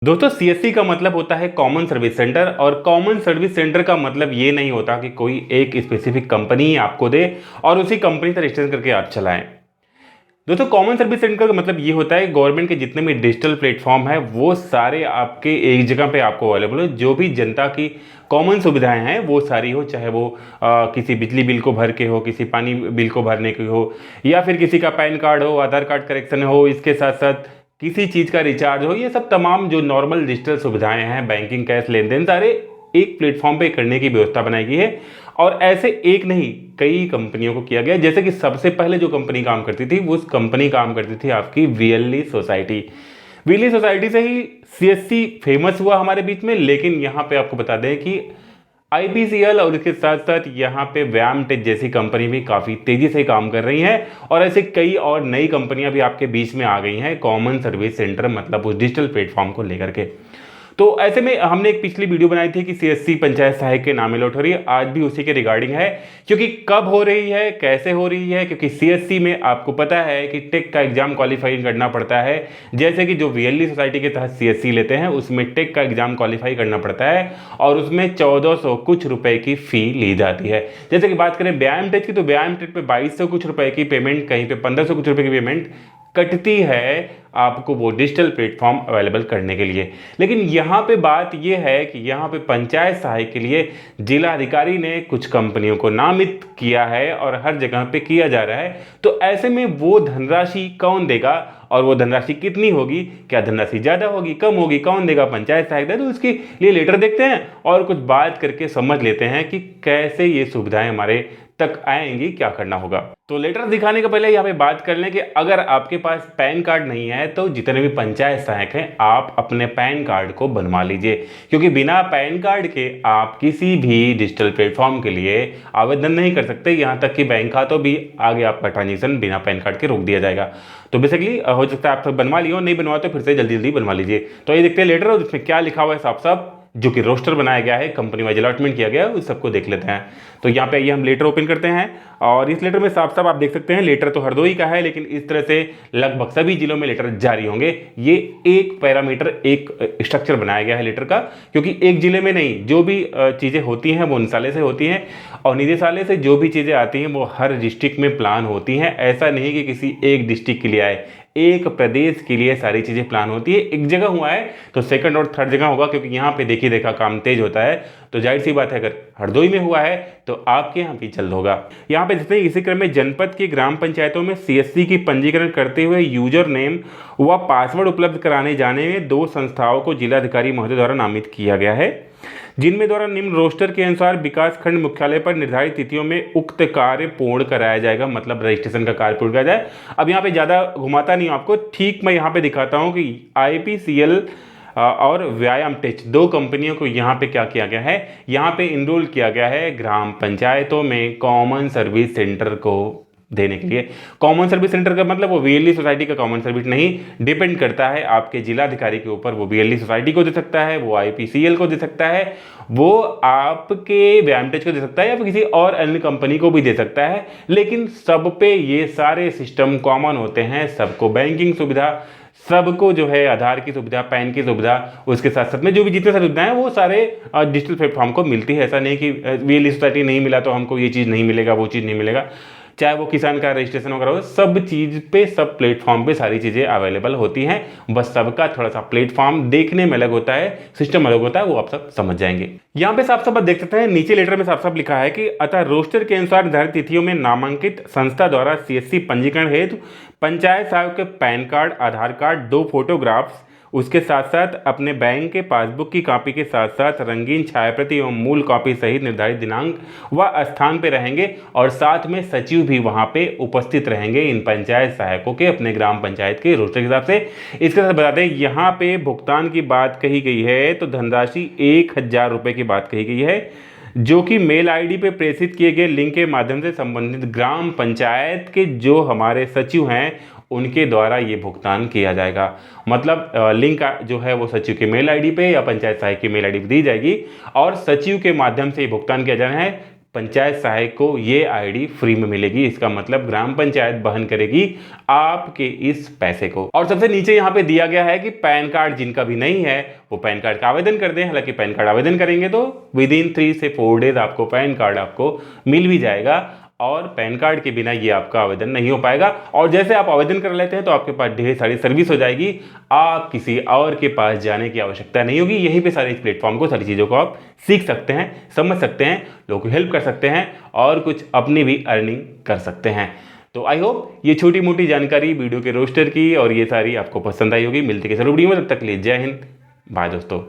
दोस्तों सीएससी का मतलब होता है कॉमन सर्विस सेंटर, और कॉमन सर्विस सेंटर का मतलब ये नहीं होता कि कोई एक स्पेसिफिक कंपनी आपको दे और उसी कंपनी से रजिस्ट्रेशन करके आप चलाएं। दोस्तों कॉमन सर्विस सेंटर का मतलब ये होता है गवर्नमेंट के जितने भी डिजिटल प्लेटफॉर्म है वो सारे आपके एक जगह पे आपको अवेलेबल हो। जो भी जनता की कॉमन सुविधाएं हैं वो सारी हो, चाहे वो किसी बिजली बिल को भर के हो, किसी पानी बिल को भरने के हो, या फिर किसी का पैन कार्ड हो, आधार कार्ड करेक्शन हो, इसके साथ साथ किसी चीज़ का रिचार्ज हो, ये सब तमाम जो नॉर्मल डिजिटल सुविधाएं हैं, बैंकिंग, कैश लेन देन, सारे एक प्लेटफॉर्म पे करने की व्यवस्था बनाई गई है। और ऐसे एक नहीं कई कंपनियों को किया गया। जैसे कि सबसे पहले जो कंपनी काम करती थी उस कंपनी काम करती थी आपकी वीएलई सोसाइटी। वीएलई सोसाइटी से ही सीएससी फेमस हुआ हमारे बीच में। लेकिन यहाँ पे आपको बता दें कि आईपीसीएल और इसके साथ साथ यहाँ पे व्याम टेक जैसी कंपनी भी काफ़ी तेज़ी से काम कर रही हैं, और ऐसे कई और नई कंपनियां भी आपके बीच में आ गई हैं कॉमन सर्विस सेंटर मतलब उस डिजिटल प्लेटफॉर्म को लेकर के। तो ऐसे में हमने एक पिछली वीडियो बनाई थी कि सीएससी पंचायत सहायक के नाम में लौट हो रही है, आज भी उसी के रिगार्डिंग है। क्योंकि कब हो रही है, कैसे हो रही है, क्योंकि सीएससी में आपको पता है कि टेक का एग्जाम क्वालिफाई करना पड़ता है। जैसे कि जो वीएलई सोसाइटी के तहत सीएससी लेते हैं उसमें टेक का एग्जाम क्वालिफाई करना पड़ता है, और उसमें 1400 कुछ रुपए की फी ली जाती है। जैसे कि बात करें व्यायाम टेक की, तो व्यायाम टेक पे 2200 कुछ रुपए की पेमेंट, कहीं पे 1500 कुछ रुपए की पेमेंट कटती है आपको वो डिजिटल प्लेटफॉर्म अवेलेबल करने के लिए। लेकिन यहाँ पे बात ये है कि यहाँ पे पंचायत सहायक के लिए जिला अधिकारी ने कुछ कंपनियों को नामित किया है और हर जगह पे किया जा रहा है। तो ऐसे में वो धनराशि कौन देगा और वो धनराशि कितनी होगी, क्या धनराशि ज़्यादा होगी, कम होगी, कौन देगा, पंचायत सहायक देगा। तो उसके लिए लेटर देखते हैं और कुछ बात करके समझ लेते हैं कि कैसे ये सुविधाएं हमारे तक आएंगी, क्या करना होगा। तो लेटर दिखाने के पहले यहाँ पे बात कर लें कि अगर आपके पास पैन कार्ड नहीं है तो जितने भी पंचायत सहायक हैं आप अपने पैन कार्ड को बनवा लीजिए, क्योंकि बिना पैन कार्ड के आप किसी भी डिजिटल प्लेटफॉर्म के लिए आवेदन नहीं कर सकते। यहाँ तक कि बैंक खातों भी आगे आपका ट्रांजेक्शन बिना पैन कार्ड के रोक दिया जाएगा। तो बेसिकली हो सकता है आप सब बनवा लियो, नहीं बनवा तो फिर से जल्दी जल्दी बनवा लीजिए। तो ये देखते हैं लेटर और उसमें क्या लिखा हुआ है साफ साफ, जो कि रोस्टर बनाया गया है, कंपनी वाइज अलॉटमेंट किया गया है, उस सबको देख लेते हैं। तो यहाँ पे ये हम लेटर ओपन करते हैं और इस लेटर में साफ साफ आप देख सकते हैं लेटर तो हरदोई का है, लेकिन इस तरह से लगभग सभी जिलों में लेटर जारी होंगे। ये एक पैरामीटर, एक स्ट्रक्चर बनाया गया है लेटर का, क्योंकि एक जिले में नहीं, जो भी चीज़ें होती हैं वो निदेशालय से होती हैं, और निदेशालय से जो भी चीज़ें आती हैं वो हर डिस्ट्रिक्ट में प्लान होती हैं। ऐसा नहीं कि किसी एक डिस्ट्रिक्ट के लिए आए, एक प्रदेश के लिए सारी चीज़ें प्लान होती है। एक जगह हुआ है तो सेकंड और थर्ड जगह होगा, क्योंकि यहाँ पे देखिए देखा काम तेज होता है। तो जाहिर सी बात है अगर हरदोई में हुआ है तो आपके यहाँ भी जल्द होगा। यहाँ पे जितने इसी क्रम में जनपद की ग्राम पंचायतों में सीएससी की पंजीकरण करते हुए यूजर नेम व पासवर्ड उपलब्ध कराने जाने में 2 संस्थाओं को जिलाधिकारी महोदय द्वारा नामित किया गया है, जिनमें द्वारा निम्न रोस्टर के अनुसार विकास खंड मुख्यालय पर निर्धारित तिथियों में उक्त कार्य पूर्ण कराया जाएगा। मतलब रजिस्ट्रेशन का कार्य पूर्ण कराया जाए। अब यहाँ पे ज़्यादा घुमाता नहीं आपको, ठीक मैं यहाँ पे दिखाता हूँ कि आईपीसीएल और व्यायाम टेक 2 कंपनियों को यहाँ पे क्या किया गया है, यहाँ पे इनरोल किया गया है ग्राम पंचायतों में कॉमन सर्विस सेंटर को देने के लिए। कॉमन सर्विस सेंटर का मतलब वो वीएलई सोसाइटी का कॉमन सर्विस नहीं, डिपेंड करता है आपके जिलाधिकारी के ऊपर। वो वीएलई सोसाइटी को दे सकता है, वो आईपीसीएल को दे सकता है, वो आपके व्यामटेज को दे सकता है, या फिर किसी और अन्य कंपनी को भी दे सकता है। लेकिन सब पे ये सारे सिस्टम कॉमन होते हैं, सबको बैंकिंग सुविधा, सबको जो है आधार की सुविधा, पैन की सुविधा, उसके साथ साथ में जो भी जितने सारे सुविधाएं हैं वो सारे डिजिटल प्लेटफॉर्म को मिलती है। ऐसा नहीं कि वीएलई सोसाइटी नहीं मिला तो हमको ये चीज़ नहीं मिलेगा, वो चीज़ नहीं मिलेगा। चाहे वो किसान का रजिस्ट्रेशन वगैरह हो, सब चीज़ पे, सब प्लेटफॉर्म पे सारी चीज़ें अवेलेबल होती हैं। बस सबका थोड़ा सा प्लेटफॉर्म देखने में अलग होता है, सिस्टम अलग होता है, वो आप सब समझ जाएंगे। यहाँ पे साफ साफ बात देख सकते हैं, नीचे लेटर में साफ साफ लिखा है कि अतः रोस्टर के अनुसार निर्धारित तिथियों में नामांकित संस्था द्वारा सीएससी पंजीकरण हेतु पंचायत सहायक के पैन कार्ड, आधार कार्ड, 2 फोटोग्राफ्स, उसके साथ साथ अपने बैंक के पासबुक की कॉपी के साथ साथ रंगीन छायाप्रति एवं मूल कॉपी सहित निर्धारित दिनांक व स्थान पे रहेंगे, और साथ में सचिव भी वहां पे उपस्थित रहेंगे इन पंचायत सहायकों के अपने ग्राम पंचायत के रोस्टर के हिसाब से। इसके साथ बता दें यहाँ पे भुगतान की बात कही गई है तो धनराशि 1000 रुपये की बात कही गई है, जो कि मेल आईडी पे प्रेषित किए गए लिंक के माध्यम से संबंधित ग्राम पंचायत के जो हमारे सचिव हैं उनके द्वारा ये भुगतान किया जाएगा। मतलब लिंक जो है वो सचिव के मेल आईडी पे या पंचायत सहायक की मेल आईडी पे दी जाएगी और सचिव के माध्यम से ये भुगतान किया जाना है। पंचायत सहायक को ये आईडी फ्री में मिलेगी। इसका मतलब ग्राम पंचायत वहन करेगी आपके इस पैसे को। और सबसे नीचे यहाँ पे दिया गया है कि पैन कार्ड जिनका भी नहीं है वो पैन कार्ड का आवेदन कर दें। हालांकि पैन कार्ड आवेदन करेंगे तो विद इन 3 से 4 डेज आपको पैन कार्ड आपको मिल भी जाएगा, और पैन कार्ड के बिना ये आपका आवेदन नहीं हो पाएगा। और जैसे आप आवेदन कर लेते हैं तो आपके पास ढेर सारी सर्विस हो जाएगी, आप किसी और के पास जाने की आवश्यकता नहीं होगी। यहीं पे सारे इस प्लेटफॉर्म को, सारी चीज़ों को आप सीख सकते हैं, समझ सकते हैं, लोगों को हेल्प कर सकते हैं और कुछ अपनी भी अर्निंग कर सकते हैं। तो आई होप ये छोटी मोटी जानकारी वीडियो के रोस्टर की और ये सारी आपको पसंद आई होगी। मिलते किसी वीडियो में, तब तक के लिए जय हिंद, बाय दोस्तों।